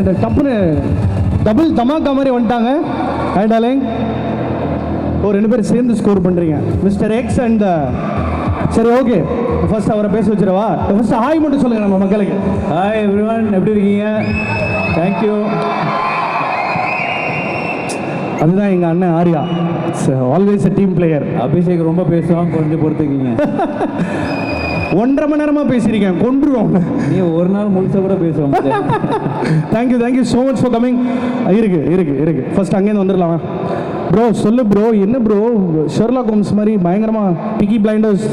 என்ன டப்புன்னு டபுள் தமாக்கா மாதிரி வந்துட்டாங்க. Hi darling. ரெண்டு பேரும் சேர்ந்து ஸ்கோர் பண்ணுறீங்க மிஸ்டர் எக்ஸ் அண்ட் சரி ஓகே. ஃபர்ஸ்ட் அவரை பேச வச்சிடவா? ஃபர்ஸ்ட் ஹாய் மட்டும் சொல்லுங்கள் நம்ம மக்களுக்கு. ஹாய் எவ்ரிவன், எப்படி இருக்கீங்க? தேங்க்யூ. அதுதான் எங்கள் அண்ணன் Arya, always a team player. Abhishek ரொம்ப பேசுவான், கொஞ்சம் பொறுத்துக்கிங்க. 1.5 மணி நேரமாக பேசியிருக்கேன், கொண்டுருவோம். நீ ஒரு நாள் முழுச கூட பேசுவோம். Thank you so much for coming. இருக்கு ஃபர்ஸ்ட் அங்கேருந்து வந்துடலாம் ப்ரோ. சொல்லு ப்ரோ, என்ன ப்ரோ ஷெர்லாக் ஹோம்ஸ் மாதிரி பயங்கரமாக Peaky Blinders?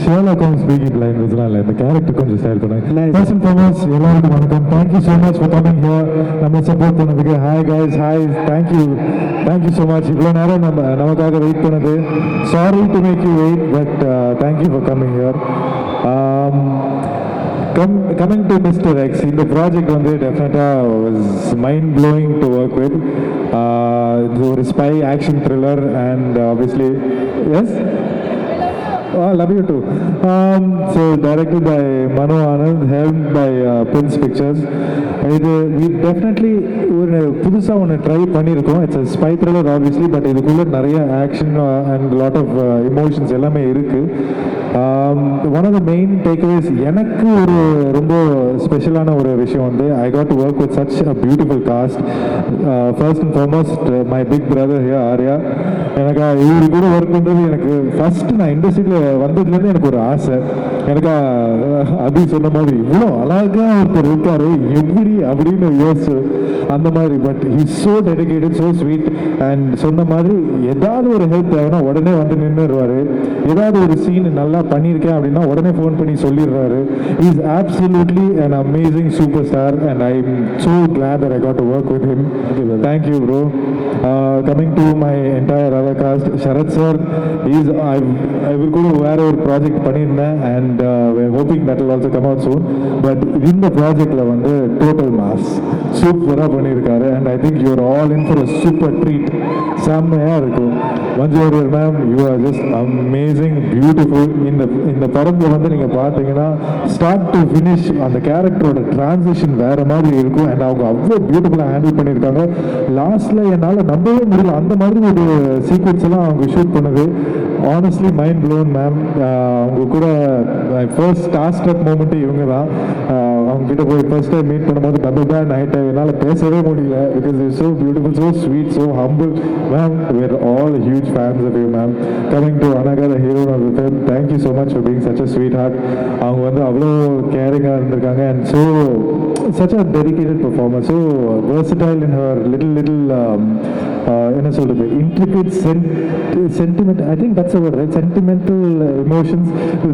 Sherlock Holmes Peaky பிளைண்டர்ஸ்லாம் இல்லை, இந்த கேரக்டர் கொஞ்சம் ஸ்டைல் பண்ணுங்க. ஃபர்ஸ்ட் அண்ட் ஃபார்மோஸ்ட் எல்லாருக்கும் வணக்கம். Thank you so much for coming here. நம்ம சப்போர்ட் பண்ணதுக்கு hi guys, hi. Thank you so much. இவ்வளோ நேரம் நமக்காக வெயிட் பண்ணது. Sorry to make you wait, but thank you for coming here. Coming to Mr. X, இந்த project வந்து டெஃபினட்டாக was mind blowing to work with. இது ஒரு spy action thriller and obviously yes love you too. So directed by Manu Anand, helmed by Prince Pictures. இது definitely ஒரு புதுசாக ஒன்று try பண்ணியிருக்கோம். It's a spy thriller obviously, but இதுக்குள்ளே நிறைய action and lot of emotions எல்லாமே இருக்குது. One of the main takeaways எனக்கு ஒரு ரொம்ப ஸ்பெஷலான ஒரு விஷயம் வந்து I got to work with such a beautiful cast. First and foremost my big brother here Arya. எனக்கு இவரு கூட ஒர்க் பண்ணுறது எனக்கு ஃபர்ஸ்ட் நான் இண்டஸ்ட்ரியில் வந்ததுலேருந்து எனக்கு ஒரு ஆசை. எனக்கு அபி சொன்ன மாதிரி இவ்வளோ அழகாக ஒருத்தர் இருக்காரு எப்படி அப்படின்னு யோசிச்சு அந்த மாதிரி. But he's so dedicated, so sweet. And சொன்ன மாதிரி ஏதாவது ஒரு ஹெல்ப் தேவைன்னா உடனே வந்து நின்றுடுவார். ஏதாவது ஒரு சீன் நல்லா பண்ணியிருக்கேன் அப்படின்னா உடனே ஃபோன் பண்ணி சொல்லிடுறாரு. Is absolutely an amazing super star and I am so glad that I got to work with him. Thank you bro. Coming to my entire other cast, Sarath sir is இவர் கூட வேற ஒரு ப்ராஜெக்ட் பண்ணியிருந்தேன் and hoping that will also come out soon. But இந்த ப்ராஜெக்டில் வந்து total mass சூப்பராக பண்ணியிருக்காரு and I think you're all in for a super treat. செம்மையாக இருக்கும். Manju Warrier ma'am, you are just amazing, beautiful. இந்த படத்தில் வந்து நீங்கள் பார்த்தீங்கன்னா ஸ்டார்ட் டு ஃபினிஷ் அந்த கேரக்டரோட டிரான்சிஷன் வேறு மாதிரி இருக்கும் அண்ட் அவங்க அவ்வளோ பியூட்டிஃபுல்லாக ஹேண்டில் பண்ணியிருக்காங்க. லாஸ்ட்டில் என்னால் நம்பவே முடியல, அந்த மாதிரி ஒரு சீக்வன்ஸ் எல்லாம் அவங்க ஷூட் பண்ணது ஆனஸ்ட்லி மைண்ட் ப்ளோன் மேம். அவங்க கூட ஃபர்ஸ்ட் ஸ்டார்ட் மூமெண்ட்டு இவங்க தான். அவங்க கிட்ட போய் ஃபர்ஸ்ட் டைம் மீட் பண்ணும்போது டபுள் பேண்ட் ஆகிட்டு என்னால் பேசவே முடியல. Because is so beautiful, so sweet, so humble. Ma'am, we are all huge fans of you, ma'am. Coming to Anaga, the hero of the film, thank you so much for being such a sweetheart. அவங்க வந்து அவ்வளோ கேரிங்காக இருந்திருக்காங்க and so such a dedicated performer, so versatile in her little என்ன சொல்றது, intricate sentiment, I think that's the word, right? Sentimental emotions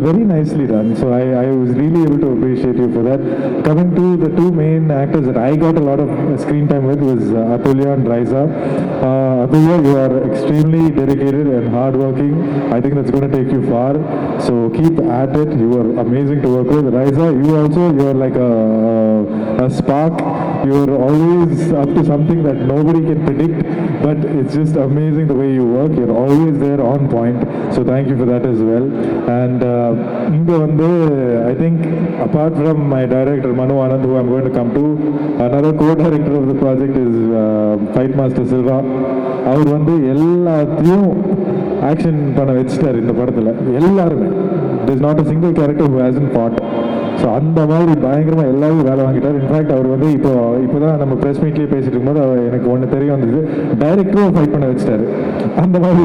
very nicely done. So I was really able to appreciate you for that. Coming to the two main actors that I got a lot of screen time with was Atulya and Raisa. Atulya, you are extremely dedicated and hardworking. I think that's going to take you far. So keep at it. You are amazing to work with. Raisa, you are like a spark. You are always up to something that nobody can predict, but it's just amazing the way you work. You're always there on point. So thank you for that as well. And I think apart from my director Manu Anand, who I'm going to come to, another co-director of the project is Fight Master Silva. அவர் வந்து எல்லாத்தையும் action பண்ண வச்சுட்டார் இந்த படத்தில். எல்லாருமே, there is not a single character who hasn't fought. So அந்த மாதிரி பயங்கரமாக எல்லாரும் வேலை வாங்கிட்டார். இன்ஃபேக்ட் அவர் வந்து இப்போ தான் நம்ம ப்ரெஸ் மீட்லேயே பேசிட்டு இருக்கும்போது எனக்கு ஒன்று தெரிய வந்தது, டைரக்டரும் ஃபைட் பண்ண வச்சுட்டாரு. அந்த மாதிரி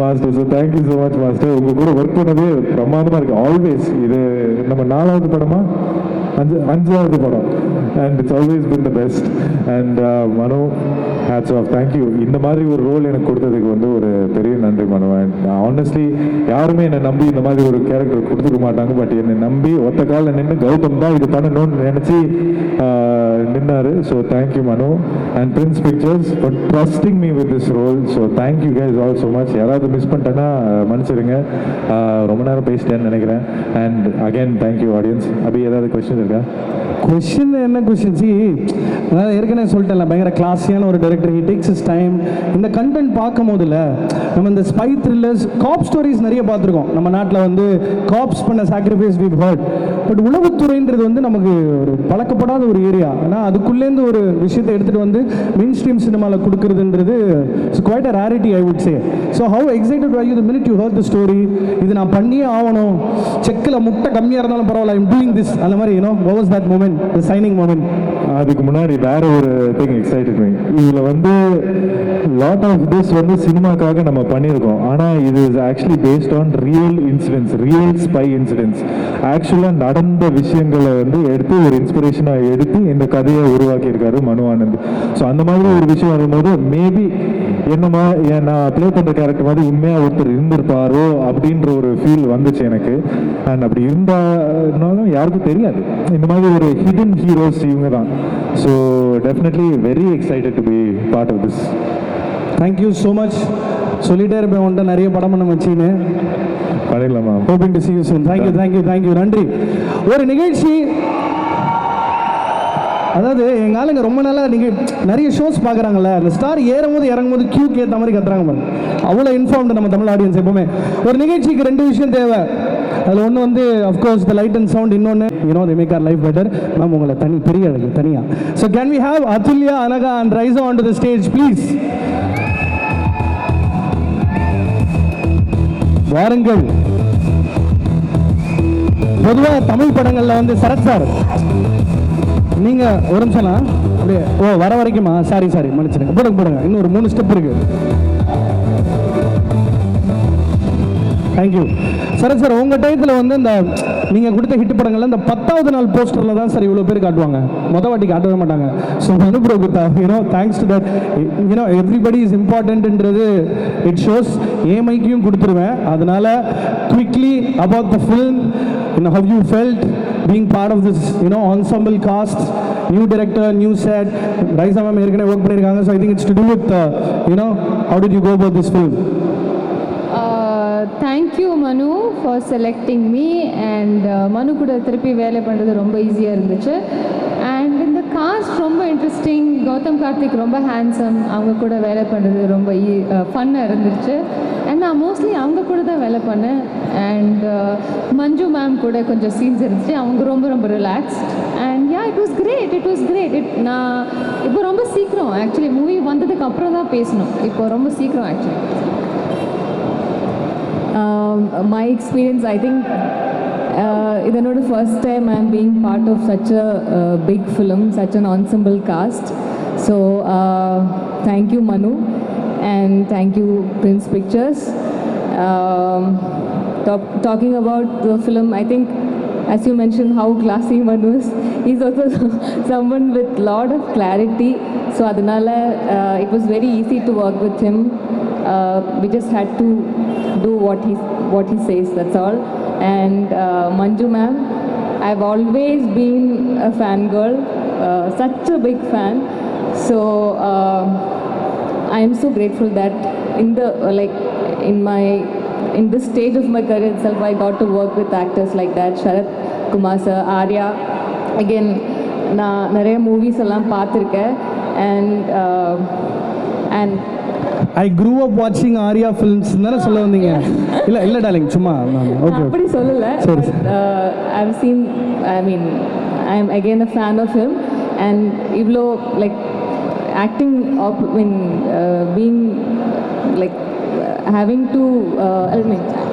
master. So thank you so much master. உங்கள் கூட ஒர்க் பண்ணதே பிரமாதமாக இருக்குது. ஆல்வேஸ் இது நம்ம 4வது படமா 5வது படம் and it's always been the best. And Manu, hats off, thank you. இந்த மாதிரி ஒரு ரோல் எனக்கு கொடுத்ததுக்கு வந்து ஒரு பெரிய நன்றி மனு. அண்ட் ஆனஸ்ட்லி யாருமே என்னை நம்பி இந்த மாதிரி ஒரு கேரக்டர் கொடுத்துக்க மாட்டாங்க. பட் என்னை நம்பி ஒத்த காலில் நின்று கௌதம் தான் இது பண்ணணும்னு நினச்சி நின்னாரு. So thank you Manu. And Prince Pictures for trusting me with this role. So thank you guys all so much. யாராவது மிஸ் பண்ணிட்டேன்னா மன்னிச்சிடுங்க, ரொம்ப நேரம் பேசிட்டேன்னு நினைக்கிறேன். And again thank you audience. அப்படி ஏதாவது கொஸ்டின் இருக்கா? கொஸ்டின் என்ன கொஸ்டின்? அதாவது ஏற்கனவே சொல்லிட்டேன்ல, பயங்கர கிளாஸியான ஒரு director. He takes his time. இந்த கண்டென்ட் பார்க்கும் போதுல நம்ம இந்த ஸ்பை த்ரில்லர்ஸ், காப் ஸ்டோரிஸ் நிறைய பார்த்துருக்கோம். நம்ம நாட்டில் வந்து காப்ஸ் பண்ண சாக்ரிஃபைஸ் வீவ் ஹர்ட். பட் உளவுத்துறைன்றது வந்து நமக்கு ஒரு பழக்கப்படாத ஒரு ஏரியா. ஆனால் அதுக்குள்ளேருந்து ஒரு விஷயத்தை எடுத்துகிட்டு வந்து மெயின் ஸ்ட்ரீம் சினிமாவில் கொடுக்குறதுன்றது it's quite a rarity I would say. So how excited are you the minute you heard the story, இது நான் பண்ணியே ஆகணும், செக்கில் முட்டை கம்மியாக இருந்தாலும் பரவாயில்ல, ஐம் டூயிங் திஸ், அந்த மாதிரி what was that moment, the signing moment? அதுக்கு முன்னாடி வேற ஒரு திங் எக்ஸைட்டட் மீ. இதில் வந்து லாட் ஆஃப் திஸ் வந்து சினிமாக்காக நம்ம பண்ணியிருக்கோம். ஆனால் இது is actually based on real incidents, real spy incidents. ஆக்சுவலாக நடந்த விஷயங்களை வந்து எடுத்து ஒரு இன்ஸ்பிரேஷனாக எடுத்து இந்த கதையை உருவாக்கியிருக்காரு மனு ஆனந்த். ஸோ அந்த மாதிரி ஒரு விஷயம் வரும்போது மேபி என்னமா நான் ப்ளே பண்ணுற கேரக்டர் மாதிரி உண்மையாக ஒருத்தர் இருந்திருப்பாரோ அப்படின்ற ஒரு ஃபீல் வந்துச்சு எனக்கு. அண்ட் அப்படி இருந்தாலும் யாருக்கும் தெரியாது, இந்த மாதிரி ஒரு ஹிடன் ஹீரோஸ் இவங்க தான். So definitely very excited to be part of this. Thank you so much. சொல்லிட்டே இருப்பேன் உன்ட்ட நிறைய படம் பண்ண வச்சின்னு. பண்ணிடலாமா? Hoping to see you soon. Thank you thank you thank you, நன்றி. ஒரு நிகழ்ச்சி, அதாவது எங்கள் ஆளுங்க ரொம்ப நாளாக நீங்கள் நிறைய ஷோஸ் பார்க்குறாங்கல்ல, அந்த ஸ்டார் ஏறும்போது இறங்கும்போது கியூக்கு ஏற்ற மாதிரி கத்துறாங்க பாருங்க. அவ்வளோ இன்ஃபார்ம்டு நம்ம தமிழ் ஆடியன்ஸ் எப்பவுமே. ஒரு நிகழ்ச்சிக்கு 2 விஷயம் தேவை. அதில் ஒன்று வந்து of course the light and sound, இன்னொன்று they make our life better. Ma'am உங்களை பெரிய அழகு தனியாக. So can we have Athulya, Anagha and Raiza on to the stage please? வாருங்கள். பொதுவாக தமிழ் படங்களில் வந்து சரத் சார், நீங்கள் ஒரு நிமிஷம்னா அப்படியே வர வரைக்குமா? சாரி மன்னிச்சிடுங்க, போடுங்க இன்னும் ஒரு 3 ஸ்டெப் இருக்கு. Thank you Sarath sir. உங்கள் டயத்தில் வந்து இந்த நீங்கள் கொடுத்த ஹிட் படங்கள்ல இந்த 10வது நாள் போஸ்டரில் தான் சார் இவ்வளோ பேர் காட்டுவாங்க, வாட்டி காட்டவே மாட்டாங்க. So Manu bro thanks to that everybody is இம்பார்ட்டன்ட்ன்றது இட் ஷோஸ். ஏமைக்கும் கொடுத்துருவேன். அதனால quickly about the film, how you felt being part of this ensemble cast, new director, new set. Raisa ma'am ஏற்கனவே work பண்ணிருக்காங்க. So I think it's to do with how did you go about this film? Thank you Manu for selecting me, and Manu கூட திருப்பி வேலை பண்ணுறது ரொம்ப ஈஸியாக இருந்துச்சு. And இந்த காஸ்ட் ரொம்ப இன்ட்ரெஸ்டிங். கௌதம் கார்த்திக் ரொம்ப ஹேண்ட்ஸம், அவங்க கூட வேலை பண்ணுறது ரொம்ப ஃபன்னாக இருந்துச்சு. அண்ட் நான் மோஸ்ட்லி அவங்க கூட தான் வேலை பண்ணேன். அண்ட் மஞ்சு மேம் கூட கொஞ்சம் சீன்ஸ் இருந்துச்சு, அவங்க ரொம்ப relaxed. And it was great. நான் இப்போ ரொம்ப சீக்கிரம் ஆக்சுவலி மூவி வந்ததுக்கு அப்புறம் தான் பேசணும், இப்போ ரொம்ப சீக்கிரம் actually. My experience, I think இதனோட first time I am being part of such a big film, such an ensemble cast. So thank you Manu, and thank you Prince Pictures. Talking about the film, I think as you mentioned how classy Manu is, he's also someone with lot of clarity. So adanala it was very easy to work with him. We just had to do what he says, that's all. And Manju ma'am, I've always been a fangirl, such a big fan. So I am so grateful that in this stage of my career itself, I got to work with actors like that. Sharath Kumar sir, Arya, again நான் நிறைய movies எல்லாம் பார்த்துருக்கேன். and I grew up watching Arya films. தானே சொல்ல வந்தீங்க? இல்லை darling, சும்மா okay அப்படி சொல்லலை. I've seen, I mean I'm again a fan of him, and இவ்வளோ like acting being like having to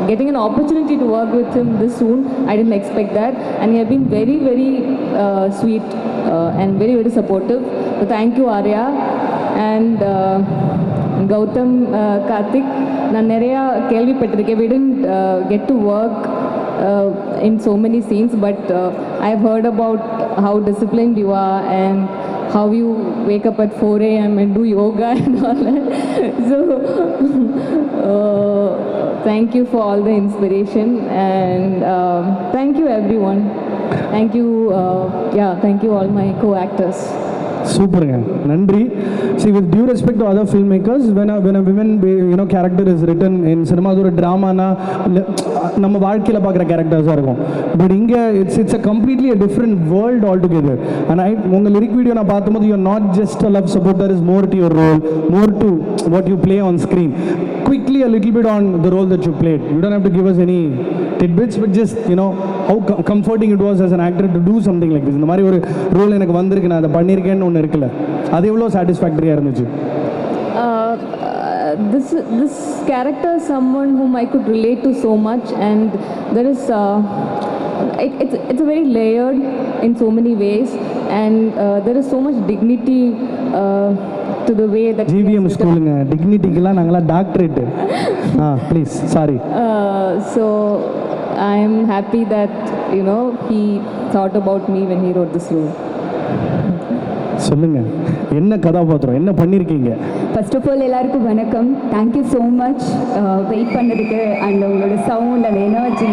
getting an opportunity to work with him this soon, I didn't expect that. And he has been very sweet and very supportive. So thank you Arya. And Gautam Karthik, நான் நிறையா கேள்விப்பட்டிருக்கேன். We didn't get to work in so many scenes, but I've heard about how disciplined you are and how you wake up at 4 a.m. and do yoga and all that. So thank you for all the inspiration, and thank you everyone. Thank you thank you all my co-actors. சூப்பருங்க, நன்றி. See, with due respect to other filmmakers, when a women character is written in cinema, அது ஒரு ட்ராமானா நம்ம வாழ்க்கையில் பார்க்குற கேரக்டர்ஸாக இருக்கும். But இங்கே it's a completely a different world altogether. And உங்கள் லிரிக் வீடியோ நான் பார்க்கும்போது you are not just a love support, there is more to your role, more to what you play on screen. quickly a little bit on the role that you played. You don't have to give us any tidbits, but just, you know, how comforting it was as an actor to do something like this. இந்த மாதிரி ஒரு role எனக்கு வந்திருக்கு, நான் அதை பண்ணியிருக்கேன்னு ஒன்று இருக்குல்ல, அது எவ்வளோ சாட்டிஸ்ஃபேக்டரியாக இருந்துச்சு? This character is someone whom I could relate to so much, and there is it's a very layered in so many ways, and there is so much dignity to the way that GVM ஸ்கூலுங்க, டிக்னிட்டிக்கெல்லாம் நாங்களாம் doctorate. Please sorry. So I am happy that, you know, he thought about me when he wrote this role. சொல்லுங்க, என்ன கதாபாத்திரம், என்ன பண்ணியிருக்கீங்க? First of all எல்லாருக்கும் வணக்கம். தேங்க்யூ ஸோ மச் வெயிட் பண்ணதுக்கு, அண்ட் உங்களோட சவுண்ட் அந்த எனர்ஜி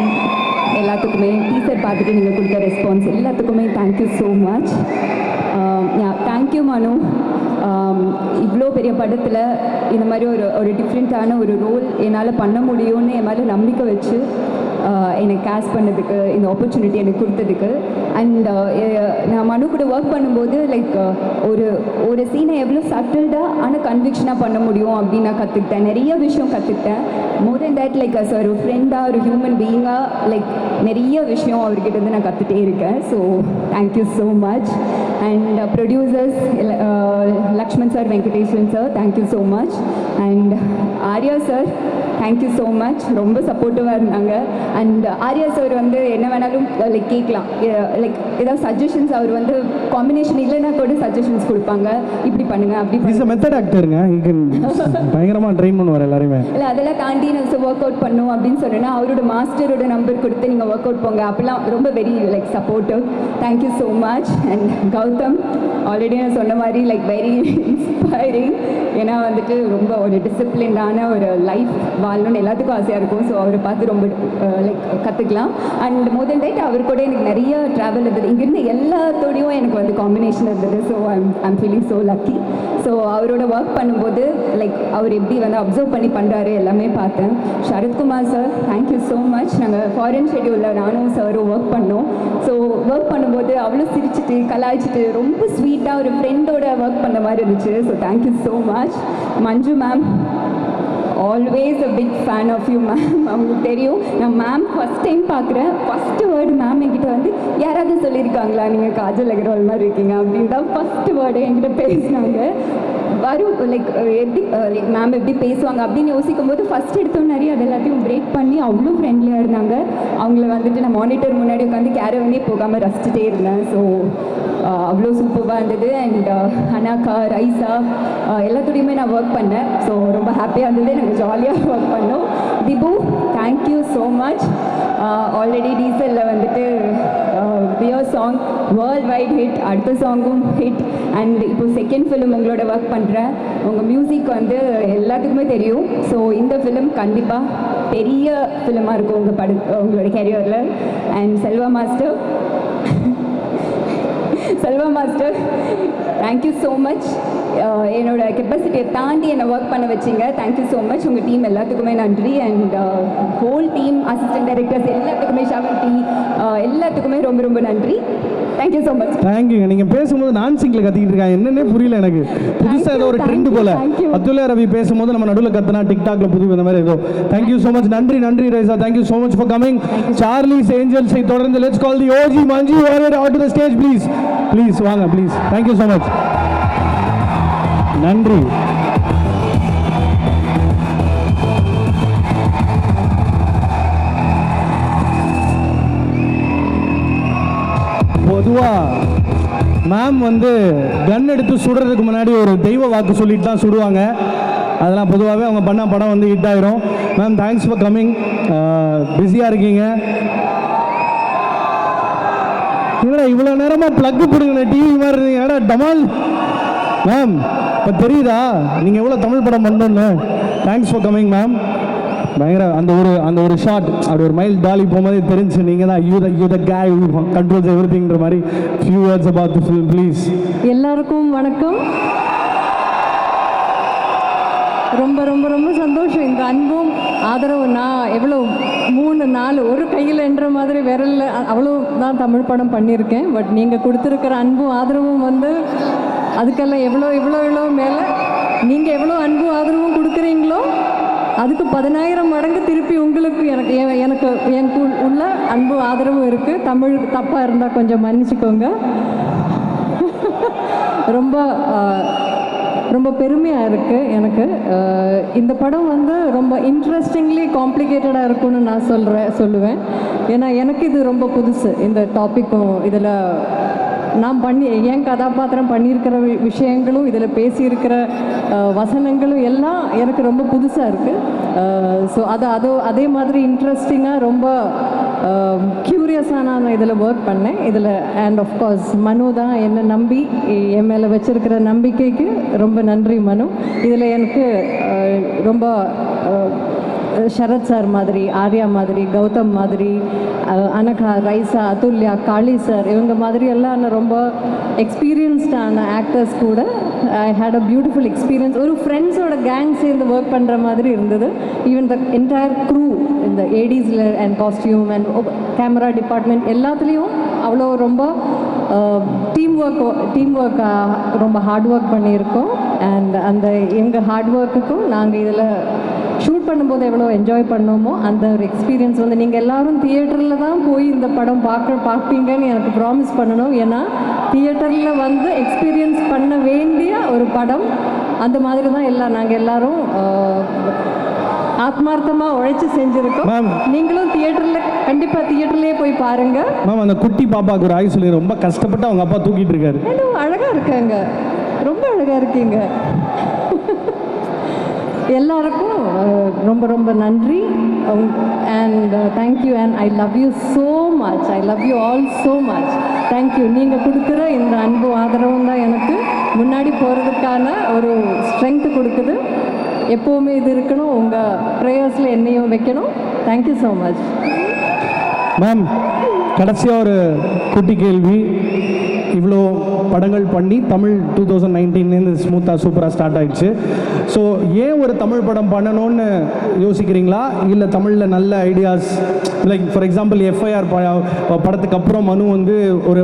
எல்லாத்துக்குமே, டீசர் பார்த்துட்டு நீங்கள் கொடுத்த ரெஸ்பான்ஸ் எல்லாத்துக்குமே தேங்க்யூ ஸோ மச். தேங்க்யூ மனு. இவ்வளோ பெரிய படத்தில் இந்த மாதிரி ஒரு டிஃப்ரெண்ட்டான ஒரு ரோல் என்னால் பண்ண முடியும்னு என் மேலே நம்பிக்கை வச்சு எனக்கு கேஸ்ட் பண்ணதுக்கு, இந்த ஆப்பர்ச்சுனிட்டி எனக்கு கொடுத்ததுக்கு. அண்ட் நான் மனு கூட ஒர்க் பண்ணும்போது லைக் ஒரு சீனை எவ்வளோ சட்டில்டாக ஆனால் கன்விக்ஷனாக பண்ண முடியும் அப்படின்னு நான் கற்றுக்கிட்டேன். நிறைய விஷயம் கற்றுக்கிட்டேன். மோர் தென் தேட் லைக் அஸ் ஒரு ஃப்ரெண்டாக, ஒரு ஹியூமன் பீயிங்காக லைக் நிறைய விஷயம் அவர்கிட்ட இருந்து நான் கற்றுட்டே இருக்கேன். So thank you so much. And producers Lakshman sir, Venkateswaran sir, thank you so much. And Arya sir, thank you so much. ரொம்ப சப்போர்ட்டிவாக இருந்தாங்க. அண்ட் ஆர்யா சார் வந்து என்ன வேணாலும் லைக் கேட்கலாம், லைக் ஏதாவது சஜஷன்ஸ் அவர் வந்து காம்பினேஷன் இல்லைன்னா கூட சஜஷன்ஸ் கொடுப்பாங்க, இப்படி பண்ணுங்க அப்படி இஸ் மெத்தட் ஆக்டருங்க, பயங்கரமாக ட்ரெயின் பண்ணுவார் எல்லாருமே. இல்லை அதெல்லாம் தாண்டி நான் ஒர்க் அவுட் பண்ணும் அப்படின்னு சொன்னேன்னா அவரோட மாஸ்டரோட நம்பர் கொடுத்து நீங்கள் ஒர்க் அவுட் போங்க, அப்படிலாம் ரொம்ப very like supportive. Thank you so much. And Gautham already நான் சொன்ன மாதிரி லைக் வெரி இன்ஸ்பைரிங். ஏன்னா வந்துட்டு ரொம்ப ஒரு டிசிப்ளின்டான ஒரு லைஃப் வாழணும்னு எல்லாத்துக்கும் ஆசையாக இருக்கும். ஸோ அவரை பார்த்து ரொம்ப லைக் கற்றுக்கலாம். அண்ட் மோர் தென் தட் அவர் கூட எனக்கு நிறைய ட்ராவல் இருந்தது, இங்கேருந்து எல்லாத்தோடையும் எனக்கு வந்து காம்பினேஷன் இருந்தது. So I'm feeling so lucky. So அவரோட ஒர்க் பண்ணும்போது லைக் அவர் எப்படி வந்து அப்சர்வ் பண்ணி பண்ணுறாரு எல்லாமே பார்த்தேன். Sarathkumar sir, thank you so much. நாங்கள் ஃபாரின் ஷெட்யூலில் நானும் சாரும் ஒர்க் பண்ணோம். ஸோ ஒர்க் பண்ணும்போது அவ்வளோ சிரிச்சிட்டு கலாய்ச்சிட்டு ரொம்ப ஸ்வீட்டாக ஒரு ஃப்ரெண்டோட ஒர்க் பண்ண மாதிரி இருந்துச்சு. So thank you so much. Manju ma'am, always a big fan of you ma'am. அவங்களுக்கு தெரியும் நான் மேம் ஃபஸ்ட் டைம் பார்க்குறேன். ஃபஸ்ட்டு வேர்டு மேம் என்கிட்ட வந்து யாராவது சொல்லியிருக்காங்களா நீங்கள் காஜல் அகர்வால் மாதிரி இருக்கீங்க அப்படின்னு தான் ஃபஸ்ட்டு வேர்டு என்கிட்ட பேசினாங்க. வரும் லைக் எப்படி லைக் மேம் எப்படி பேசுவாங்க அப்படின்னு யோசிக்கும் போது ஃபஸ்ட் எடுத்தோம் நிறைய அது எல்லாத்தையும் பிரேக் பண்ணி அவ்வளோ ஃப்ரெண்ட்லியாக இருந்தாங்க. அவங்கள வந்துட்டு நான் மானிட்டர் முன்னாடி உட்காந்து கேரவனே போகாமல் ரசிச்சுட்டே இருந்தேன். ஸோ அவ்வளோ சூப்பராக இருந்தது. அண்ட் அனாக்கா, ரைஸா எல்லாத்துடையுமே நான் ஒர்க் பண்ணேன். ஸோ ரொம்ப ஹாப்பியாக இருந்தது, நாங்கள் ஜாலியாக ஒர்க் பண்ணோம். Dhibu, thank you so much. Already டீசலில் வந்துட்டு beer song world wide hit, அடுத்த சாங்கும் ஹிட். அண்ட் இப்போ செகண்ட் ஃபிலிம் உங்களோட ஒர்க் பண்ணுறேன். உங்கள் மியூசிக் வந்து எல்லாத்துக்குமே தெரியும். ஸோ இந்த ஃபிலிம் கண்டிப்பாக பெரிய ஃபிலிமாக இருக்கும் உங்களோட கேரியரில். And Selva master, thank you so much. என்னோட கெப்பாசிட்டியை தாண்டி என்னை ஒர்க் பண்ண வச்சிங்க. Thank you so much. உங்கள் டீம் எல்லாத்துக்குமே நன்றி. And whole team, assistant directors எல்லாத்துக்குமே, ஷாவல் எல்லாத்துக்குமே ரொம்ப ரொம்ப நன்றி. Thank you so much. தேங்க்யூங்க. நீங்கள் பேசும்போது நான் சிங்கில் கத்திக்கிட்டு இருக்காங்க, என்னன்னே புரியல எனக்கு. புதுசாக ஏதோ ஒரு ட்ரெண்ட் போல. அப்துல்லா ரவி பேசும்போது நம்ம நடுவில் கத்தினா டிக்டாக்ல புது இந்த மாதிரி ஏதோ. Thank you so much. நன்றி Raiza. Thank you so much for coming. Charlie's ஏஞ்சல்ஸை தொடர்ந்து let's call the OG Manju Warrier on to the stage please வாங்க ப்ளீஸ். Thank you so much. நன்றி. பொதுவாக மேம் வந்து கன் எடுத்து சுடுறதுக்கு முன்னாடி ஒரு தெய்வ வாக்கு சொல்லிட்டு தான் சுடுவாங்க. அதெல்லாம் பொதுவாகவே அவங்க பண்ண படம் வந்து ஹிட் ஆயிரும். Ma'am thanks for coming. பிஸியாக இருக்கீங்க. இல்லை இவ்வளோ நேரமாக ப்ளக்கு பிடுங்க டிவி மாதிரி இருந்தீங்க. ஏடா டமால் மேம், இப்போ தெரியுதா நீங்கள் எவ்வளோ தமிழ் படம் பண்ணணுன்னு. Thanks for coming ma'am. பயங்கர அந்த ஒரு ஷாட், அப்படி ஒரு மைல் டாலி போகும்போதே தெரிஞ்சு நீங்கள் தான் you the guy who controls everythingன்ற மாதிரி. few words about the film please. எல்லாருக்கும் வணக்கம். ரொம்ப ரொம்ப ரொம்ப சந்தோஷம். இந்த அன்பும் ஆதரவு நான் எவ்வளோ 3-4 ஒரு கையில் என்ற மாதிரி விரலில் அவ்வளோ தான் தமிழ் படம் பண்ணியிருக்கேன். பட் நீங்கள் கொடுத்துருக்கிற அன்பும் ஆதரவும் வந்து அதுக்கெல்லாம் எவ்வளோ மேலே நீங்கள் எவ்வளோ அன்பும் ஆதரவும் கொடுக்குறீங்களோ அதுக்கு 10,000 மடங்கு திருப்பி உங்களுக்கு எனக்கு எனக்குள் உள்ள அன்பு ஆதரவும் இருக்குது. தமிழ் தப்பாக இருந்தால் கொஞ்சம் மன்னிச்சுக்கோங்க. ரொம்ப ரொம்ப பெருமையாக இருக்குது எனக்கு. இந்த படம் வந்து ரொம்ப இன்ட்ரெஸ்டிங்லி காம்ப்ளிகேட்டடாக இருக்கும்னு நான் சொல்லுவேன். ஏன்னா எனக்கு இது ரொம்ப புதுசு. இந்த டாப்பிக்கும் இதில் நான் என் கதாபாத்திரம் பண்ணியிருக்கிற விஷயங்களும் இதில் பேசியிருக்கிற வசனங்களும் எல்லாம் எனக்கு ரொம்ப புதுசாக இருக்குது. ஸோ அதே மாதிரி இன்ட்ரெஸ்டிங்காக ரொம்ப க்யூரியஸாக நான் இதில் ஒர்க் பண்ணேன். இதில் அண்ட் ஆஃப்கோர்ஸ் மனு தான் என்னை நம்பி என் மேலே வச்சுருக்கிற நம்பிக்கைக்கு ரொம்ப நன்றி மனு. இதில் எனக்கு ரொம்ப சரத் சார் மாதிரி, ஆர்யா மாதிரி, கௌதம் மாதிரி, அனகா, ரைசா, அதுல்யா, காளி சார் இவங்க மாதிரி எல்லாம் ரொம்ப எக்ஸ்பீரியன்ஸ்டான ஆக்டர்ஸ் கூட ஐ ஹேட் அ பியூட்டிஃபுல் எக்ஸ்பீரியன்ஸ். ஒரு ஃப்ரெண்ட்ஸோட கேங் சேர்ந்து ஒர்க் பண்ணுற மாதிரி இருந்தது. ஈவன் த என்டையர் க்ரூ, இந்த ஏடிஸில் and costume and camera department எல்லாத்துலேயும் அவ்வளோ ரொம்ப டீம் ஒர்க் ரொம்ப ஹார்ட் ஒர்க் பண்ணியிருக்கோம். அண்ட் அந்த எங்கள் ஹார்ட் ஒர்க்குக்கும் நாங்கள் இதில் ஷூட் பண்ணும்போது எவ்வளோ என்ஜாய் பண்ணோமோ அந்த ஒரு எக்ஸ்பீரியன்ஸ் வந்து நீங்கள் எல்லோரும் தியேட்டரில் தான் போய் இந்த படம் பார்ப்பீங்கன்னு எனக்கு ப்ராமிஸ் பண்ணணும். ஏன்னா தியேட்டரில் வந்து எக்ஸ்பீரியன்ஸ் பண்ண வேண்டிய ஒரு படம். அந்த மாதிரி தான் நாங்கள் எல்லோரும் ஆத்மார்த்தமாக உழைச்சி செஞ்சுருக்கோம். நீங்களும் கண்டிப்பாக தியேட்டர்லேயே போய் பாருங்கள். மேம், அந்த குட்டி பாப்பாவுக்கு ஒரு ஆய் சொல்லி ரொம்ப கஷ்டப்பட்டு அவங்க அப்பா தூக்கிட்டு இருக்காரு. அழகாக இருக்காங்க, ரொம்ப அழகாக இருக்கீங்க. எல்லாருக்கும் ரொம்ப ரொம்ப நன்றி and thank you and I love you so much. I love you all so much. Thank you. நீங்கள் கொடுக்குற இந்த அன்பு ஆதரவும் தான் எனக்கு முன்னாடி போகிறதுக்கான ஒரு ஸ்ட்ரென்த்து கொடுக்குது. எப்போவுமே இது இருக்கணும். உங்கள் ப்ரேயர்ஸில் என்னையும் வைக்கணும். Thank you so much. மேம், கடைசியாக ஒரு குட்டி கேள்வி. இவ்வளோ படங்கள் பண்ணி தமிழ் 2019 ஸ்மூத்தாக சூப்பராக ஸ்டார்ட் ஆகிடுச்சு. ஸோ ஏன் ஒரு தமிழ் படம் பண்ணணும்னு யோசிக்கிறீங்களா? இல்லை தமிழில் நல்ல ideas, like for example FIR படத்துக்கு அப்புறம் மனு வந்து ஒரு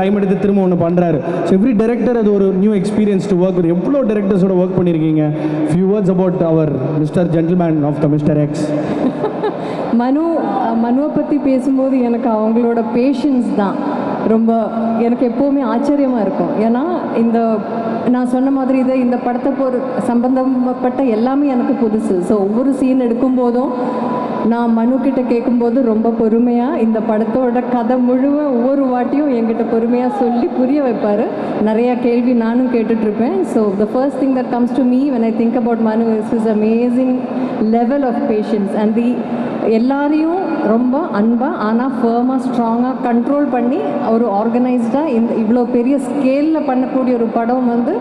டைம் எடுத்து திரும்ப ஒன்று பண்ணுறாரு. ஸோ எவ்ரி டைரக்டர் அது ஒரு நியூ எக்ஸ்பீரியன்ஸ் டு ஒர்க். எவ்வளோ டைரக்டர்ஸோட ஒர்க் பண்ணியிருக்கீங்க. Few words about our mister gentleman of the mister X. மனுவை பற்றி பேசும்போது எனக்கு அவங்களோட பேஷன்ஸ் தான் ரொம்ப எனக்கு எப்போவுமே ஆச்சரியமாக இருக்கும். ஏன்னா நான் சொன்ன மாதிரி இந்த படத்தை சம்பந்தப்பட்ட எல்லாமே எனக்கு புதுசு. ஸோ ஒவ்வொரு சீன் எடுக்கும்போதும் நான் மனுக்கிட்ட கேட்கும்போது ரொம்ப பொறுமையாக இந்த படத்தோட கதை முழுவதும் ஒவ்வொரு வாட்டியும் என்கிட்ட பொறுமையாக சொல்லி புரிய வைப்பார். நிறையா கேள்வி நானும் கேட்டுட்ருப்பேன். So the first thing that comes to me when I think about Manu is amazing level of patience and எல்லாரையும் ரொம்ப அன்பாக ஆனால் ஃபர்மாக ஸ்ட்ராங்காக கண்ட்ரோல் பண்ணி ஒரு ஆர்கனைஸ்டாக இவ்வளோ பெரிய ஸ்கேலில் பண்ணக்கூடிய ஒரு படம் வந்து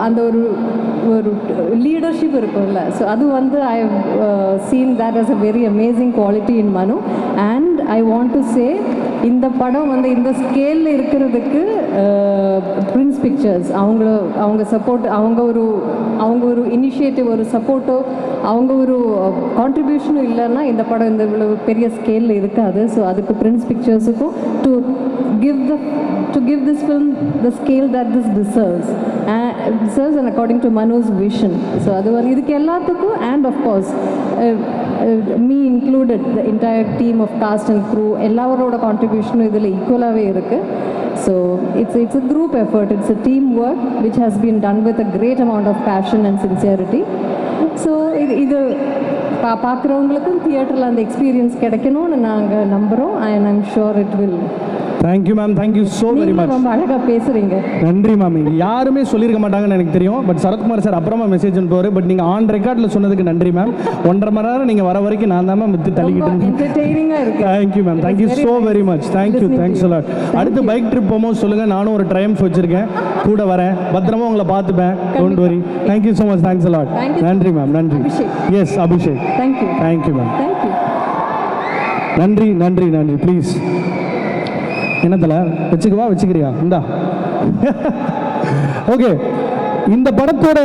அந்த ஒரு லீடர்ஷிப் இருக்கும்ல. ஸோ அது வந்து I seen that as a very amazing quality in Manu. And I want to say இந்த படம் வந்து இந்த ஸ்கேலில் இருக்கிறதுக்கு பிரின்ஸ் பிக்சர்ஸ் அவங்க சப்போர்ட், அவங்க ஒரு இனிஷியேட்டிவ், ஒரு சப்போர்ட்டோ, அவங்க ஒரு கான்ட்ரிபியூஷனும் இல்லைன்னா இந்த படம் இந்த இவ்வளோ பெரிய ஸ்கேலில் இருக்காது. ஸோ அதுக்கு பிரின்ஸ் பிக்சர்ஸுக்கும் to give this film the scale that this deserves and according to Manu's vision. So adu idukku ellathukku and of course me included, the entire team of cast and crew ellavaroda contribution idhula equal ave irukku. So it's a group effort, it's a team work which has been done with a great amount of passion and sincerity. So idu பார்க்குறவங்களுக்கும் தியேட்டரில் அந்த experience கிடைக்கணும்னு நாங்கள் நம்புகிறோம். And I'm sure it will. Thank you ma'am, thank you so very much. ரொம்ப அழகாக பேசுகிறீங்க. நன்றி ma'am. யாருமே சொல்லியிருக்க மாட்டாங்கன்னு எனக்கு தெரியும். பட் சரத்குமார் சார் அப்புறமா மெசேஜ் அனுப்புவார். பட் நீங்கள் ஆன் ரெக்கார்டில் சொன்னதுக்கு நன்றி மேம். 1.5 மணி நேரம் நீங்கள் வர வரைக்கும் நான் தான் மேம் வித்து தள்ளிக்கிட்டு இருந்தேன். என்டர்டெய்னிங்காக இருக்கு. Thank you ma'am, thank you so very much. Thank you, thanks a lot. அடுத்து பைக் ட்ரிப் போகும்போது சொல்லுங்கள், நானும் ஒரு ட்ரையம்ஃப் வச்சுருக்கேன், கூட வரேன், பத்திரமா உங்களை பார்த்துப்பேன். Don't worry. Thank you so much, thanks a lot. நன்றி மேம், நன்றி. Yes Abhishek. Thank you. Thank you ma'am. Thank you. நன்றி நன்றி நன்றி. ப்ளீஸ் என்னத்தில் வச்சுக்கவா, வச்சுக்கிறியா? இந்தா. ஓகே, இந்த படத்தோட